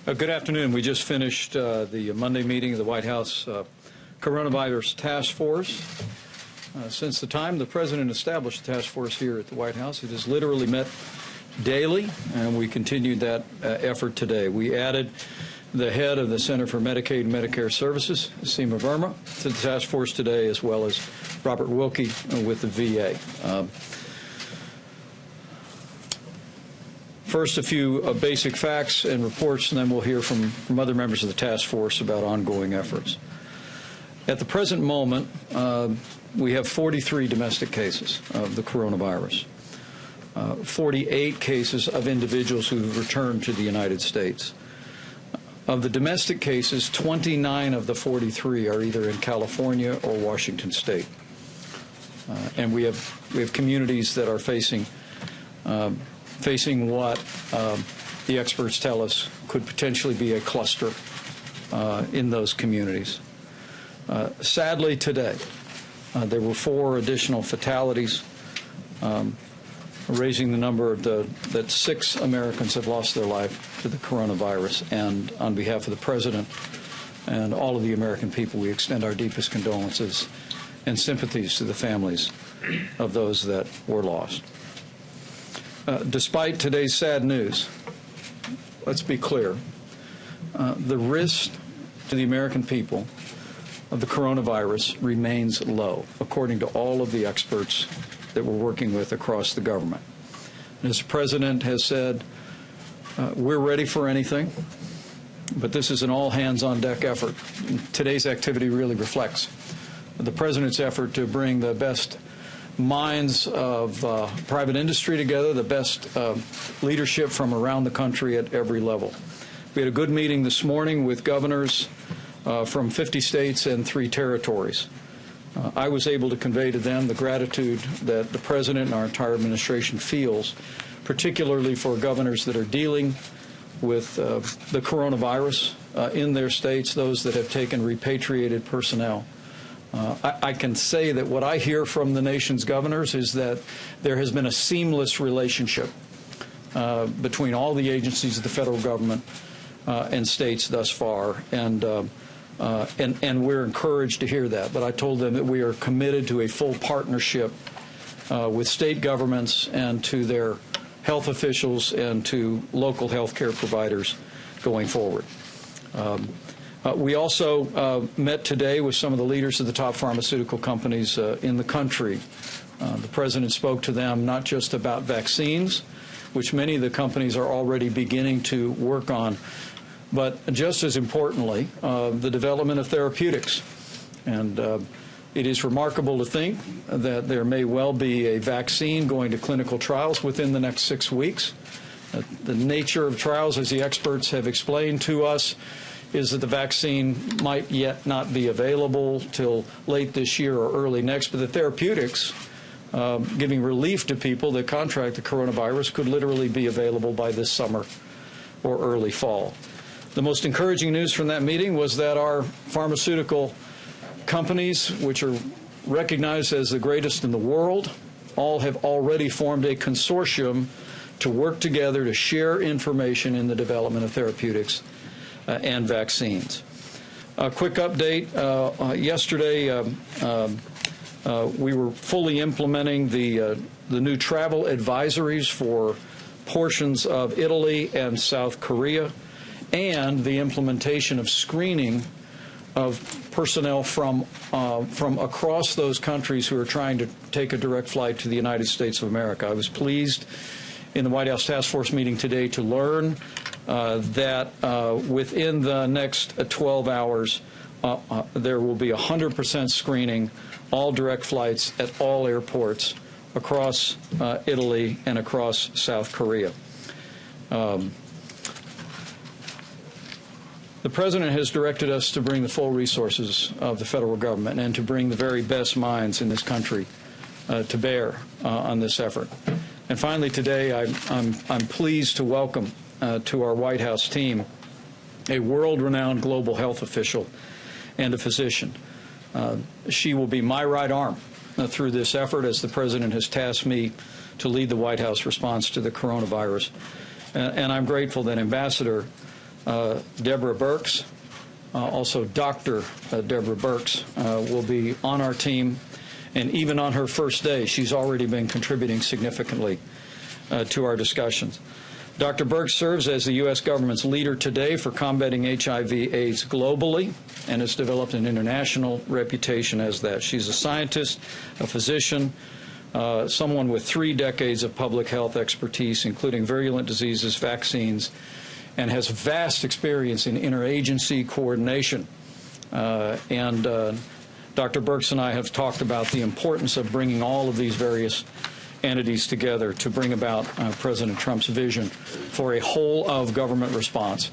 Good afternoon. We just finished the Monday meeting of the White House Coronavirus Task Force. Since the time the President established the task force here at the White House, it has literally met daily, and we continued that effort today. We added the head of the Center for Medicaid and Medicare Services, Seema Verma, to the task force today, as well as Robert Wilkie with the VA. First, a few basic facts and reports, and then we'll hear from other members of the task force about ongoing efforts. At the present moment, we have 43 domestic cases of the coronavirus, 48 cases of individuals who have returned to the United States. Of the domestic cases, 29 of the 43 are either in California or Washington State. And we have communities that are facing what the experts tell us could potentially be a cluster in those communities. Sadly, today, there were 4 additional fatalities, raising the number that 6 Americans have lost their life to the coronavirus. And on behalf of the President and all of the American people, we extend our deepest condolences and sympathies to the families of those that were lost. Despite today's sad news, let's be clear, the risk to the American people of the coronavirus remains low, according to all of the experts that we're working with across the government. And as the President has said, we're ready for anything, but this is an all-hands-on-deck effort. Today's activity really reflects the President's effort to bring the best minds of private industry together, the best leadership from around the country at every level. We had a good meeting this morning with governors from 50 states and 3 territories. I was able to convey to them the gratitude that the President and our entire administration feels, particularly for governors that are dealing with the coronavirus in their states, those that have taken repatriated personnel. I can say that what I hear from the nation's governors is that there has been a seamless relationship between all the agencies of the federal government and states thus far, and we're encouraged to hear that. But I told them that we are committed to a full partnership with state governments and to their health officials and to local health care providers going forward. We also met today with some of the leaders of the top pharmaceutical companies in the country. The President spoke to them not just about vaccines, which many of the companies are already beginning to work on, but just as importantly, the development of therapeutics. And it is remarkable to think that there may well be a vaccine going to clinical trials within the next 6 weeks. The nature of trials, as the experts have explained to us, is that the vaccine might yet not be available till late this year or early next, but the therapeutics giving relief to people that contract the coronavirus could literally be available by this summer or early fall. The most encouraging news from that meeting was that our pharmaceutical companies, which are recognized as the greatest in the world, all have already formed a consortium to work together to share information in the development of therapeutics and vaccines. A quick update. Yesterday, we were fully implementing the new travel advisories for portions of Italy and South Korea, and the implementation of screening of personnel from across those countries who are trying to take a direct flight to the United States of America. I was pleased in the White House Task Force meeting today to learn that within the next 12 hours, there will be 100% screening, all direct flights at all airports across Italy and across South Korea. The President has directed us to bring the full resources of the federal government and to bring the very best minds in this country to bear on this effort. And finally, today, I'm pleased to welcome to our White House team a world-renowned global health official and a physician. She will be my right arm through this effort, as the President has tasked me to lead the White House response to the coronavirus. And I'm grateful that Ambassador Deborah Birx, also Dr. Deborah Birx, will be on our team. And even on her first day, she's already been contributing significantly to our discussions. Dr. Birx serves as the U.S. government's leader today for combating HIV/AIDS globally and has developed an international reputation as that. She's a scientist, a physician, someone with 3 decades of public health expertise, including virulent diseases, vaccines, and has vast experience in interagency coordination. Dr. Birx and I have talked about the importance of bringing all of these various entities together to bring about President Trump's vision for a whole-of-government response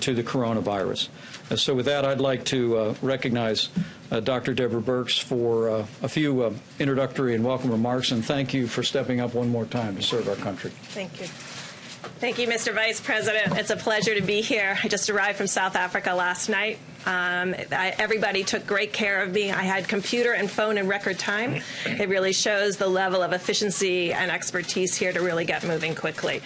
to the coronavirus. So with that, I'd like to recognize Dr. Deborah Birx for a few introductory and welcome remarks, and thank you for stepping up one more time to serve our country. Thank you. Thank you, Mr. Vice President. It's a pleasure to be here. I just arrived from South Africa last night. Everybody took great care of me. I had computer and phone in record time. It really shows the level of efficiency and expertise here to really get moving quickly.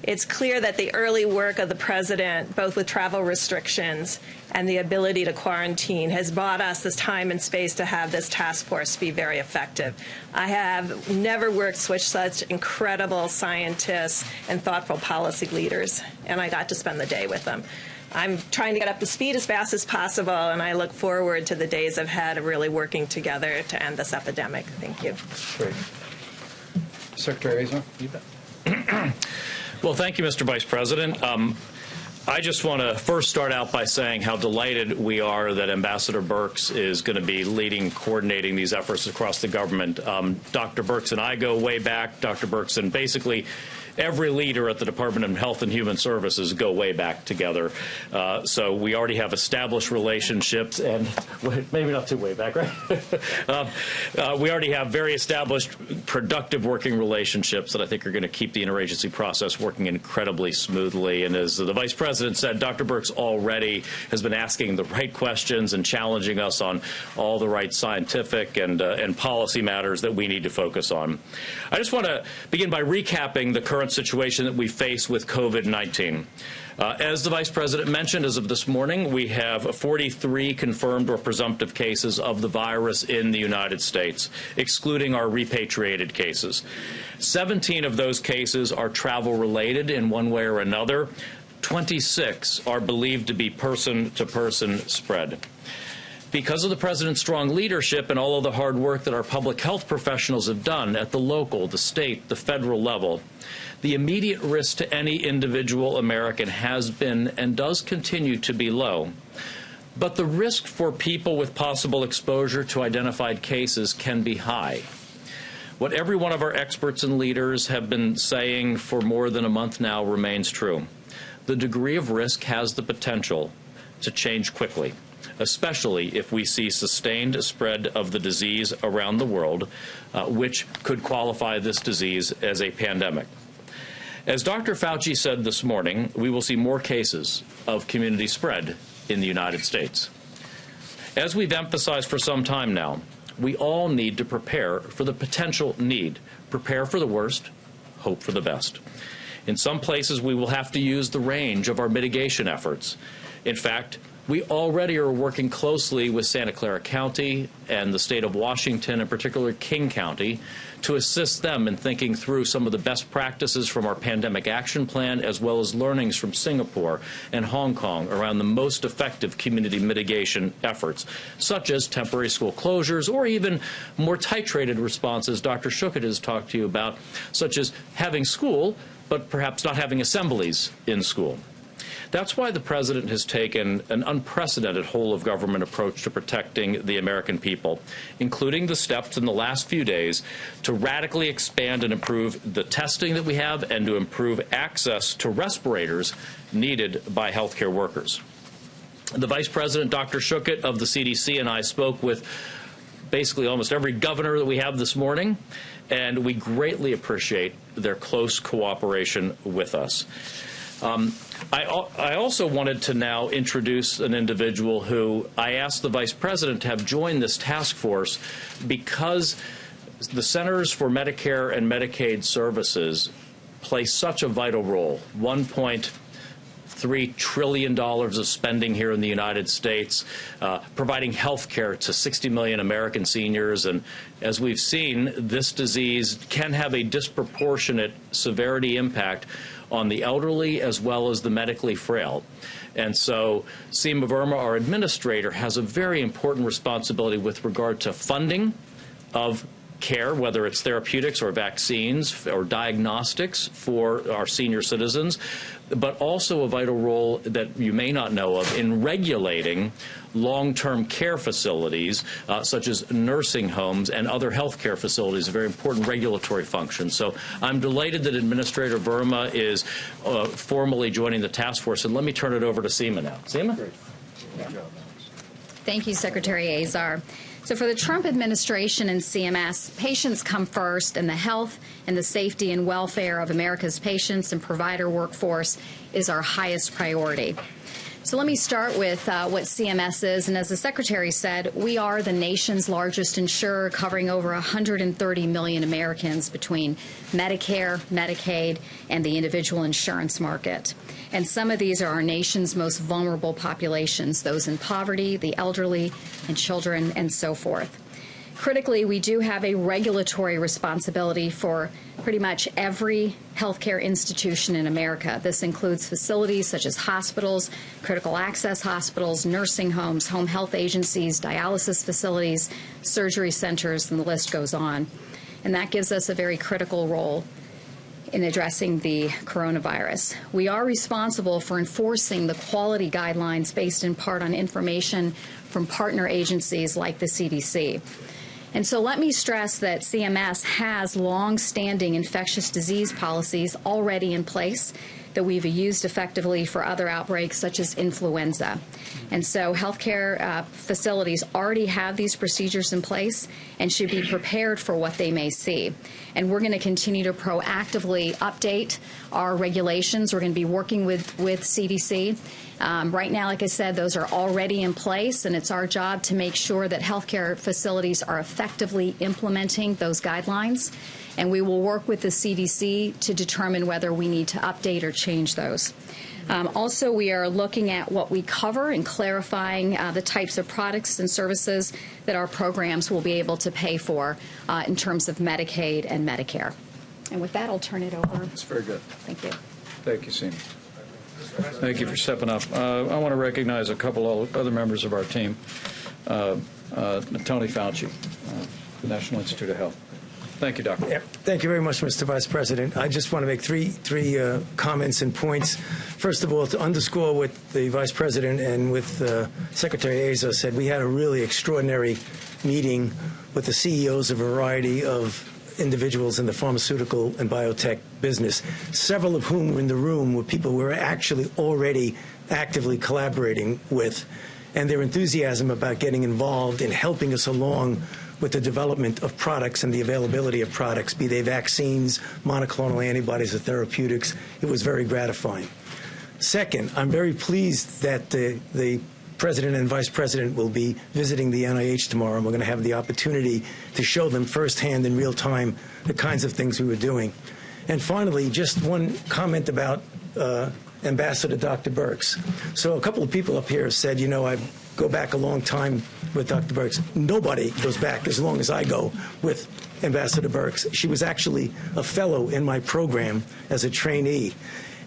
It's clear that the early work of the President, both with travel restrictions and the ability to quarantine, has bought us this time and space to have this task force be very effective. I have never worked with such incredible scientists and thoughtful policy leaders, and I got to spend the day with them. I'm trying to get up to speed as fast as possible, and I look forward to the days ahead of really working together to end this epidemic. Thank you. Great. Secretary Azar? You bet. Well, thank you, Mr. Vice President. I just want to first start out by saying how delighted we are that Ambassador Birx is going to be leading, coordinating these efforts across the government. Dr. Birx and I go way back. Dr. Birx and basically every leader at the Department of Health and Human Services go way back together. So we already have established relationships, and maybe not too way back, right? We already have very established, productive working relationships that I think are going to keep the interagency process working incredibly smoothly. And as the Vice President said, Dr. Birx already has been asking the right questions and challenging us on all the right scientific and policy matters that we need to focus on. I just want to begin by recapping the current situation that we face with COVID-19. As the Vice President mentioned, as of this morning, we have 43 confirmed or presumptive cases of the virus in the United States, excluding our repatriated cases. 17 of those cases are travel-related in one way or another. 26 are believed to be person-to-person spread. Because of the President's strong leadership and all of the hard work that our public health professionals have done at the local, the state, the federal level, the immediate risk to any individual American has been and does continue to be low. But the risk for people with possible exposure to identified cases can be high. What every one of our experts and leaders have been saying for more than a month now remains true. The degree of risk has the potential to change quickly, especially if we see sustained spread of the disease around the world, which could qualify this disease as a pandemic. As Dr. Fauci said this morning, we will see more cases of community spread in the United States. As we've emphasized for some time now, we all need to prepare for the potential need. Prepare for the worst, hope for the best. In some places, we will have to use the range of our mitigation efforts. In fact, we already are working closely with Santa Clara County and the state of Washington, in particular King County, to assist them in thinking through some of the best practices from our pandemic action plan, as well as learnings from Singapore and Hong Kong around the most effective community mitigation efforts, such as temporary school closures or even more titrated responses Dr. Schuchat has talked to you about, such as having school, but perhaps not having assemblies in school. That's why the President has taken an unprecedented whole-of-government approach to protecting the American people, including the steps in the last few days to radically expand and improve the testing that we have and to improve access to respirators needed by healthcare workers. The Vice President, Dr. Schuchat of the CDC, and I spoke with basically almost every governor that we have this morning, and we greatly appreciate their close cooperation with us. I also wanted to now introduce an individual who I asked the Vice President to have join this task force because the Centers for Medicare and Medicaid Services play such a vital role. 1.3 $3 trillion of spending here in the United States, providing health care to 60 million American seniors. And as we've seen, this disease can have a disproportionate severity impact on the elderly as well as the medically frail. And so Seema Verma, our administrator, has a very important responsibility with regard to funding of care, whether it's therapeutics or vaccines or diagnostics for our senior citizens, but also a vital role that you may not know of in regulating long-term care facilities such as nursing homes and other health care facilities, a very important regulatory function. So I'm delighted that Administrator Verma is formally joining the task force. And let me turn it over to Seema now. Seema? Great. Thank you, Secretary Azar. So for the Trump administration and CMS, patients come first, and the health and the safety and welfare of America's patients and provider workforce is our highest priority. So let me start with what CMS is. And as the Secretary said, we are the nation's largest insurer, covering over 130 million Americans between Medicare, Medicaid, and the individual insurance market. And some of these are our nation's most vulnerable populations, those in poverty, the elderly, and children, and so forth. Critically, we do have a regulatory responsibility for pretty much every healthcare institution in America. This includes facilities such as hospitals, critical access hospitals, nursing homes, home health agencies, dialysis facilities, surgery centers, and the list goes on. And that gives us a very critical role in addressing the coronavirus. We are responsible for enforcing the quality guidelines based in part on information from partner agencies like the CDC. And so let me stress that CMS has long-standing infectious disease policies already in place that we've used effectively for other outbreaks such as influenza. And so healthcare facilities already have these procedures in place and should be prepared for what they may see. And we're going to continue to proactively update our regulations. We're going to be working with CDC. Right now, like I said, those are already in place, and it's our job to make sure that healthcare facilities are effectively implementing those guidelines. And we will work with the CDC to determine whether we need to update or change those. Also, we are looking at what we cover and clarifying the types of products and services that our programs will be able to pay for in terms of Medicaid and Medicare. And with that, I'll turn it over. That's very good. Thank you. Thank you, Seema. Thank you for stepping up. I want to recognize a couple of other members of our team. Tony Fauci, the National Institute of Health. Thank you, Doctor. Yeah, thank you very much, Mr. Vice President. I just want to make three comments and points. First of all, to underscore what the Vice President and with Secretary Azar said, we had a really extraordinary meeting with the CEOs of a variety of individuals in the pharmaceutical and biotech business, several of whom were in the room were people we were actually already actively collaborating with, and their enthusiasm about getting involved in helping us along with the development of products and the availability of products, be they vaccines, monoclonal antibodies, or therapeutics. It was very gratifying. Second, I'm very pleased that the President and Vice President will be visiting the NIH tomorrow, and we're going to have the opportunity to show them firsthand in real time the kinds of things we were doing. And finally, just one comment about Ambassador Dr. Birx. So a couple of people up here said, you know, I go back a long time with Dr. Birx. Nobody goes back as long as I go with Ambassador Birx. She was actually a fellow in my program as a trainee.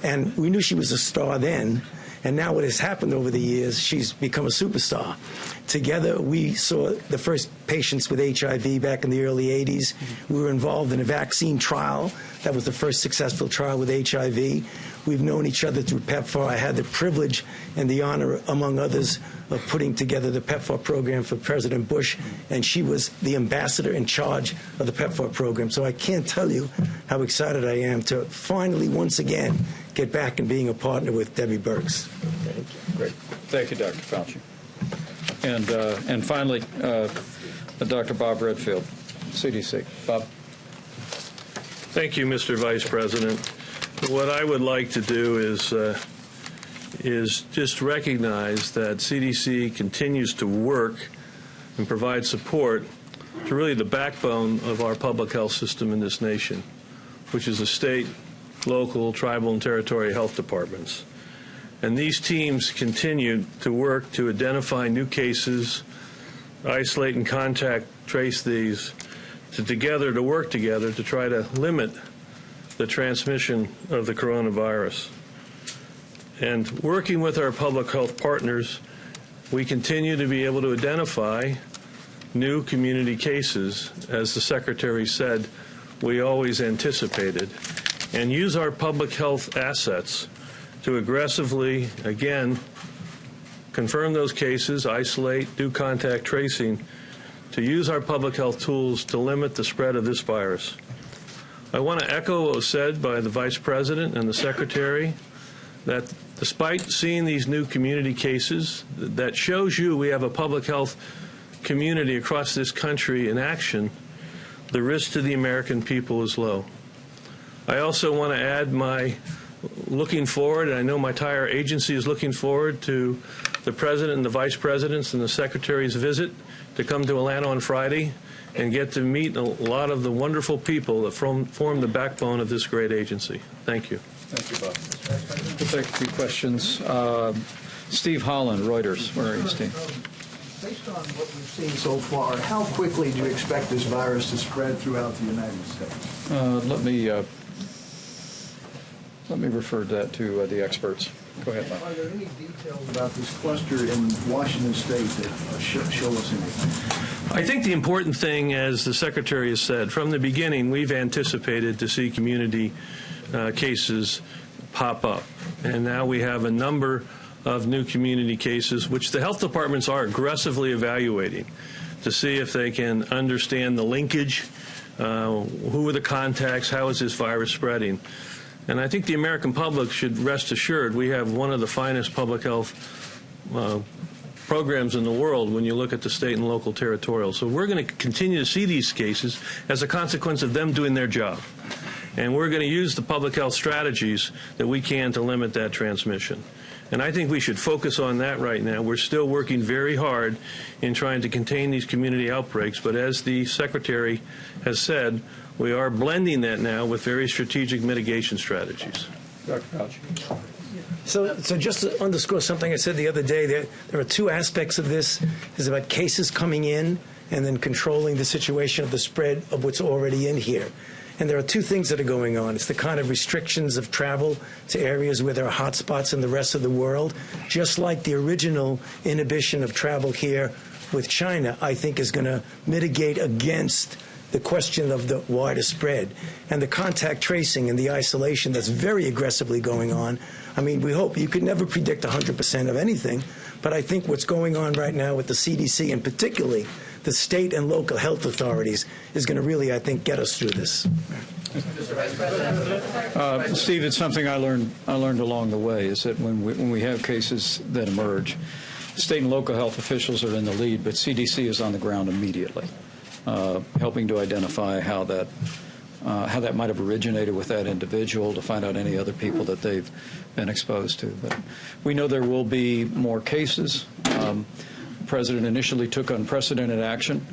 And we knew she was a star then. And now what has happened over the years, she's become a superstar. Together, we saw the first patients with HIV back in the early 80s. We were involved in a vaccine trial. That was the first successful trial with HIV. We've known each other through PEPFAR. I had the privilege and the honor, among others, of putting together the PEPFAR program for President Bush, and she was the ambassador in charge of the PEPFAR program. So I can't tell you how excited I am to finally, once again, get back and being a partner with Debbie Birx. Great. Thank you, Dr. Fauci. And finally, Dr. Bob Redfield, CDC. Bob. Thank you, Mr. Vice President. What I would like to do is just recognize that CDC continues to work and provide support to really the backbone of our public health system in this nation, which is the state, local, tribal, and territorial health departments. And these teams continue to work to identify new cases, isolate and contact trace these, to work together to try to limit the transmission of the coronavirus. And working with our public health partners, we continue to be able to identify new community cases, as the Secretary said, we always anticipated, and use our public health assets to aggressively, again, confirm those cases, isolate, do contact tracing, to use our public health tools to limit the spread of this virus. I want to echo what was said by the Vice President and the Secretary, that despite seeing these new community cases, that shows you we have a public health community across this country in action, the risk to the American people is low. I also want to add my looking forward, and I know my entire agency is looking forward to the President and the Vice President's and the Secretary's visit to come to Atlanta on Friday and get to meet a lot of the wonderful people that form the backbone of this great agency. Thank you. Thank you, Bob. We'll take a few questions. Steve Holland, Reuters. Where are you, Steve? Based on what we've seen so far, how quickly do you expect this virus to spread throughout the United States? Let me refer that to the experts. Go ahead, Bob. Are there any details about this cluster in Washington State that show us anything? I think the important thing, as the Secretary has said, from the beginning, we've anticipated to see community cases pop up. And now we have a number of new community cases, which the health departments are aggressively evaluating to see if they can understand the linkage, who are the contacts, how is this virus spreading. And I think the American public should rest assured we have one of the finest public health programs in the world when you look at the state and local territorial. So we're going to continue to see these cases as a consequence of them doing their job. And we're going to use the public health strategies that we can to limit that transmission. And I think we should focus on that right now. We're still working very hard in trying to contain these community outbreaks, but as the Secretary has said, we are blending that now with very strategic mitigation strategies. Dr. Fauci. So just to underscore something I said the other day, there are two aspects of this. There's about cases coming in and then controlling the situation of the spread of what's already in here. And there are two things that are going on. It's the kind of restrictions of travel to areas where there are hot spots in the rest of the world, just like the original inhibition of travel here with China, I think is going to mitigate against the question of the wider spread. And the contact tracing and the isolation that's very aggressively going on. I mean, we hope you could never predict 100% of anything, but I think what's going on right now with the CDC and particularly the state and local health authorities is going to really, I think, get us through this. Steve, it's something I learned along the way, is that when we have cases that emerge, state and local health officials are in the lead, but CDC is on the ground immediately, helping to identify how that might have originated with that individual, to find out any other people that they've been exposed to. But we know there will be more cases. The President initially took unprecedented action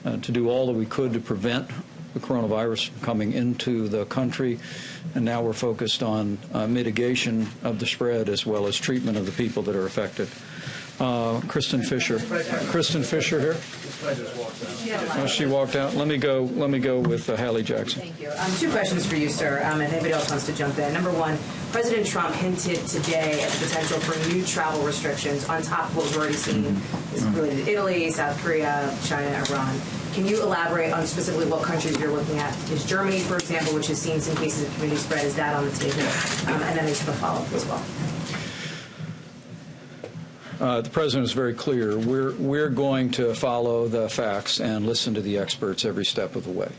to do all that we could to prevent the coronavirus from coming into the country, and now we're focused on mitigation of the spread as well as treatment of the people that are affected. Kristen Fisher. Kristen Fisher here. Oh, she walked out. Let me go with Hallie Jackson. Thank you. Two questions for you, sir, and anybody else wants to jump in. Number one, President Trump hinted today at the potential for new travel restrictions on top of what we've already seen related to Italy, South Korea, China, Iran. Can you elaborate on specifically what countries you're looking at? Is Germany, for example, which has seen some cases of community spread, is that on the table? And then I just have a follow-up as well. The President is very clear. We're going to follow the facts and listen to the experts every step of the way.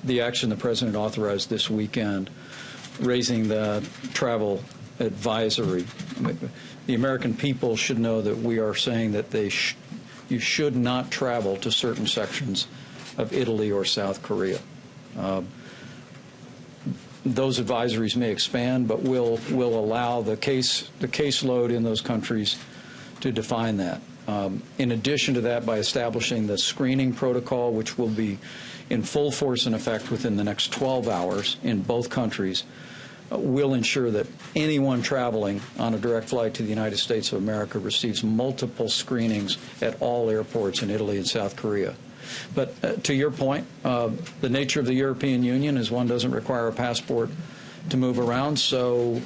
The action the President authorized this weekend, raising the travel advisory, the American people should know that we are saying that you should not travel to certain sections of Italy or South Korea. Those advisories may expand, but we'll allow the caseload in those countries to define that. In addition to that, by establishing the screening protocol, which will be in full force and effect within the next 12 hours in both countries, we'll ensure that anyone traveling on a direct flight to the United States of America receives multiple screenings at all airports in Italy and South Korea. But to your point, the nature of the European Union is one doesn't require a passport to move around, so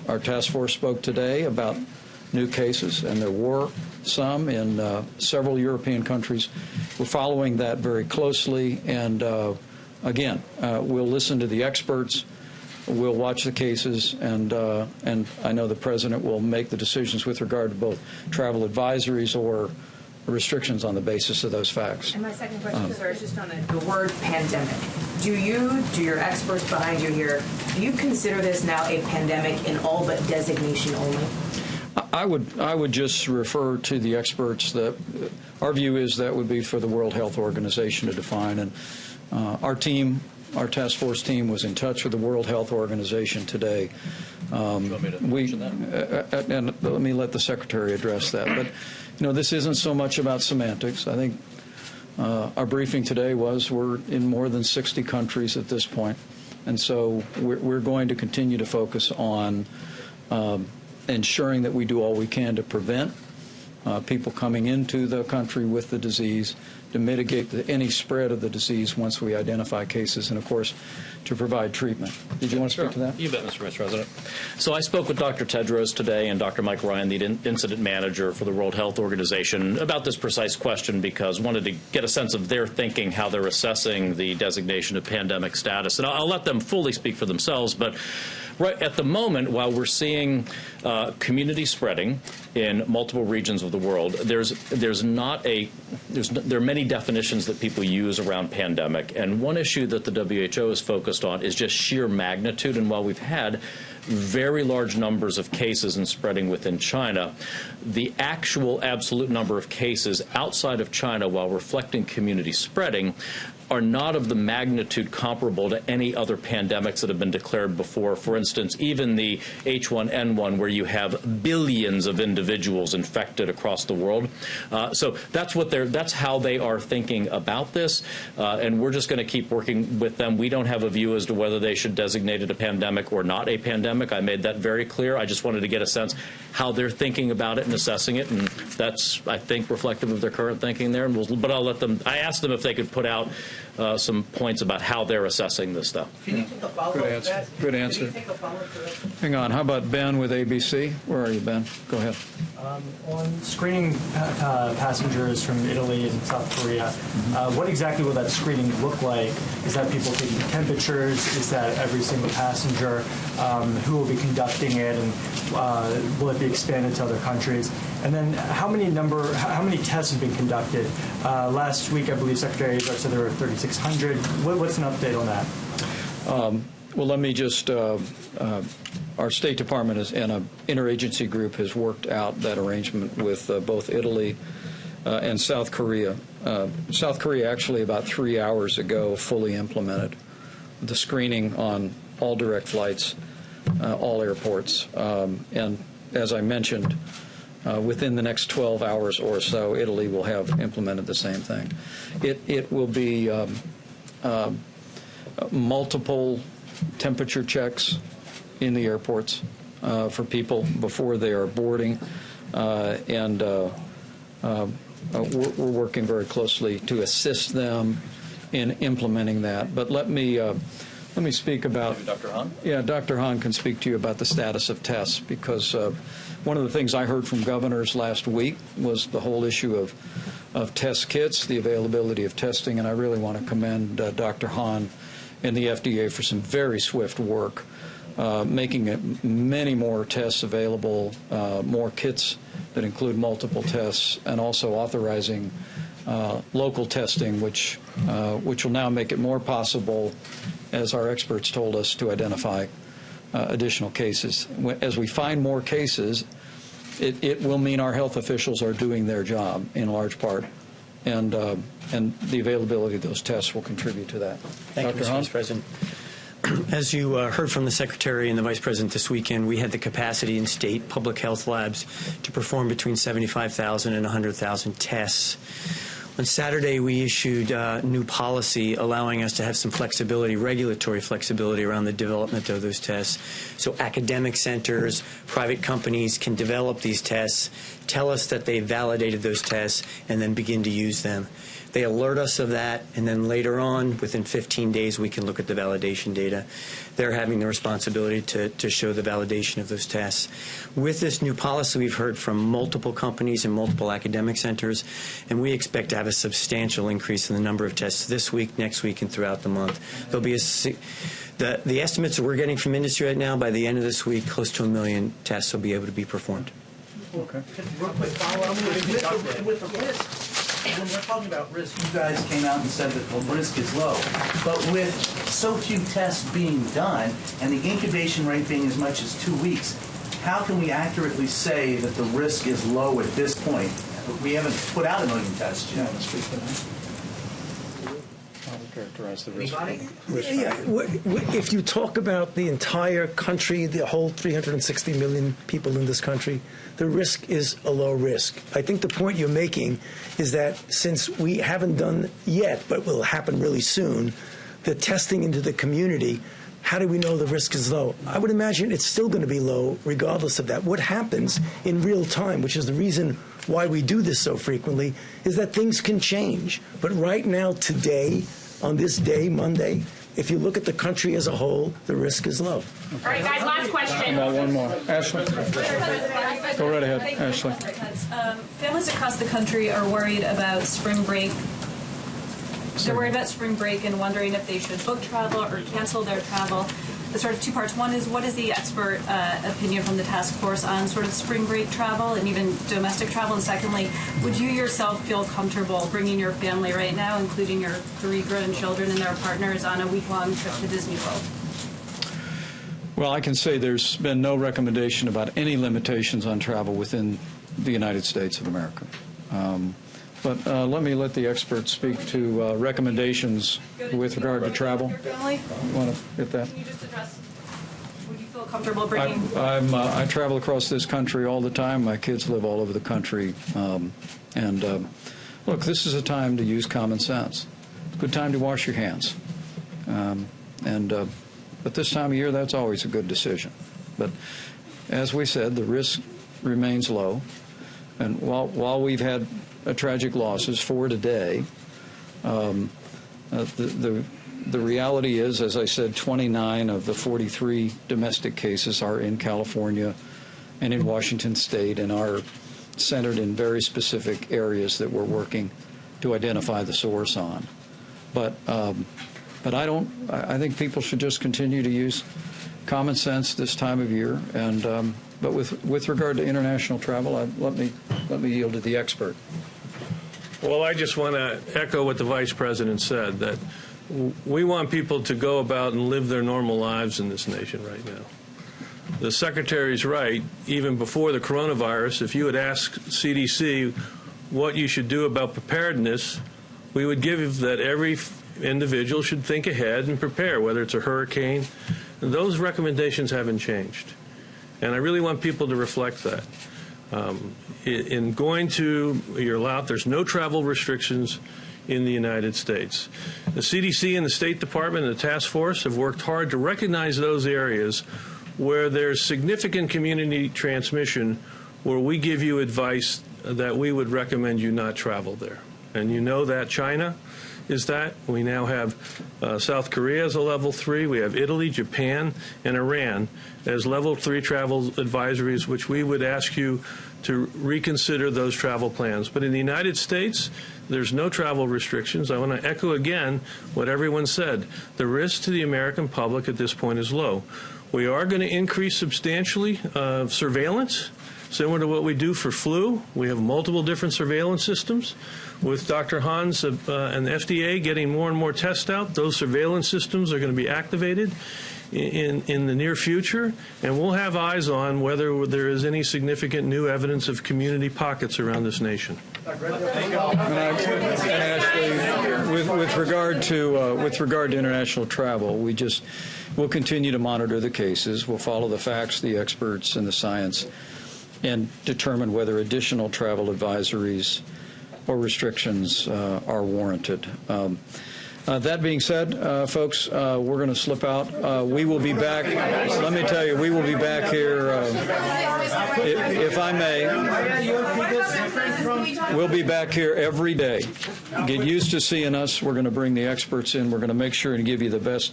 our task force spoke today about new cases, and there were some in several European countries. We're following that very closely, and again, we'll listen to the experts. We'll watch the cases, and I know the President will make the decisions with regard to both travel advisories or restrictions on the basis of those facts. And my second question, sir, is just on the word pandemic. Do your experts behind you here, do you consider this now a pandemic in all but designation only? I would just refer to the experts that our view is that would be for the World Health Organization to define, and our task force team was in touch with the World Health Organization today. You want me to mention that? And let me let the Secretary address that. But, this isn't so much about semantics. I think our briefing today was we're in more than 60 countries at this point. And so we're going to continue to focus on ensuring that we do all we can to prevent people coming into the country with the disease, to mitigate any spread of the disease once we identify cases, and, of course, to provide treatment. Did you want to speak to that? You bet, Mr. Vice President. So I spoke with Dr. Tedros today and Dr. Mike Ryan, the incident manager for the World Health Organization, about this precise question because wanted to get a sense of their thinking, how they're assessing the designation of pandemic status. And I'll let them fully speak for themselves, but right at the moment, while we're seeing community spreading in multiple regions of the world, there are many definitions that people use around pandemic, and one issue that the WHO is focused on is just sheer magnitude. And while we've had very large numbers of cases and spreading within China, the actual absolute number of cases outside of China, while reflecting community spreading, are not of the magnitude comparable to any other pandemics that have been declared before. For instance, even the H1N1, where you have billions of individuals infected across the world. So that's how they are thinking about this, and we're just going to keep working with them. We don't have a view as to whether they should designate it a pandemic or not a pandemic. I made that very clear. I just wanted to get a sense how they're thinking about it and assessing it, and that's, I think, reflective of their current thinking there. But I'll let them. I asked them if they could put out some points about how they're assessing this stuff. Can you take a follow-up to that? Good answer. Can you take a follow-up to that? Hang on. How about Ben with ABC? Where are you, Ben? Go ahead. On screening passengers from Italy and South Korea, what exactly will that screening look like? Is that people taking temperatures? Is that every single passenger? Who will be conducting it? And will it be expanded to other countries? And then how many tests have been conducted? Last week, I believe Secretary Azar said there were 3,600. What's an update on that? Well, let me just, our State Department and an interagency group has worked out that arrangement with both Italy and South Korea. South Korea actually about 3 hours ago fully implemented the screening on all direct flights, all airports. And as I mentioned, within the next 12 hours or so, Italy will have implemented the same thing. It will be multiple temperature checks in the airports for people before they are boarding, and we're working very closely to assist them in implementing that. But let me speak about. Maybe Dr. Hahn? Yeah, Dr. Hahn can speak to you about the status of tests, because one of the things I heard from governors last week was the whole issue of test kits, the availability of testing, and I really want to commend Dr. Hahn and the FDA for some very swift work, making many more tests available, more kits that include multiple tests, and also authorizing local testing, which will now make it more possible, as our experts told us, to identify additional cases. As we find more cases, it will mean our health officials are doing their job in large part, and the availability of those tests will contribute to that. Thank you, Mr. Vice President. As you heard from the Secretary and the Vice President this weekend, we had the capacity in state public health labs to perform between 75,000 and 100,000 tests. On Saturday, we issued new policy allowing us to have some flexibility, regulatory flexibility around the development of those tests. So academic centers, private companies can develop these tests, tell us that they validated those tests, and then begin to use them. They alert us of that, and then later on, within 15 days, we can look at the validation data. They're having the responsibility to show the validation of those tests. With this new policy, we've heard from multiple companies and multiple academic centers, and we expect to have a substantial increase in the number of tests this week, next week, and throughout the month. There'll be the estimates that we're getting from industry right now, by the end of this week, close to 1 million tests will be able to be performed. Okay. Real quick follow-up. With the risk, when we're talking about risk, you guys came out and said that the risk is low. But with so few tests being done and the incubation rate being as much as 2 weeks, how can we accurately say that the risk is low at this point? We haven't put out 1 million tests yet. Characterize the risk. Yeah, if you talk about the entire country, the whole 360 million people in this country, the risk is a low risk. I think the point you're making is that since we haven't done yet, but will happen really soon, the testing into the community, how do we know the risk is low? I would imagine it's still going to be low regardless of that. What happens in real time, which is the reason why we do this so frequently, is that things can change. But right now, today, on this day, Monday, if you look at the country as a whole, the risk is low. All right, guys, last question. One more. Ashley. Go right ahead, Ashley. Families across the country are worried about spring break. They're worried about spring break and wondering if they should book travel or cancel their travel. There's sort of two parts. One is, what is the expert opinion from the task force on sort of spring break travel and even domestic travel? And secondly, would you yourself feel comfortable bringing your family right now, including your 3 grown children and their partners, on a week-long trip to Disney World? Well, I can say there's been no recommendation about any limitations on travel within the United States of America. But let me let the experts speak to recommendations with regard to travel. Your family? Want to get that? Can you just address, would you feel comfortable bringing? I travel across this country all the time. My kids live all over the country. Look, this is a time to use common sense. It's a good time to wash your hands. But this time of year, that's always a good decision. But as we said, the risk remains low. And while we've had tragic losses, 4 today, the reality is, as I said, 29 of the 43 domestic cases are in California and in Washington State and are centered in very specific areas that we're working to identify the source on. But I think people should just continue to use common sense this time of year. And but with regard to international travel, let me yield to the expert. Well, I just want to echo what the Vice President said, that we want people to go about and live their normal lives in this nation right now. The Secretary's right. Even before the coronavirus, if you had asked CDC what you should do about preparedness, we would give that every individual should think ahead and prepare, whether it's a hurricane. And those recommendations haven't changed. And I really want people to reflect that. In going to, you're allowed, there's no travel restrictions in the United States. The CDC and the State Department and the task force have worked hard to recognize those areas where there's significant community transmission, where we give you advice that we would recommend you not travel there. And you know that China is that. We now have South Korea as a level 3. We have Italy, Japan, and Iran as level 3 travel advisories, which we would ask you to reconsider those travel plans. But in the United States, there's no travel restrictions. I want to echo again what everyone said. The risk to the American public at this point is low. We are going to increase substantially surveillance, similar to what we do for flu. We have multiple different surveillance systems. With Dr. Hans and the FDA getting more and more tests out, those surveillance systems are going to be activated in the near future, and we'll have eyes on whether there is any significant new evidence of community pockets around this nation. With regard to international travel, we'll continue to monitor the cases. We'll follow the facts, the experts, and the science, and determine whether additional travel advisories or restrictions are warranted. That being said, folks, we're going to slip out. We will be back. Let me tell you, we will be back here, if I may. We'll be back here every day. Get used to seeing us. We're going to bring the experts in. We're going to make sure and give you the best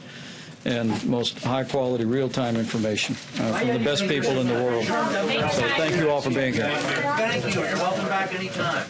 and most high-quality, real-time information from the best people in the world. So thank you all for being here. Thank you. You're welcome back anytime.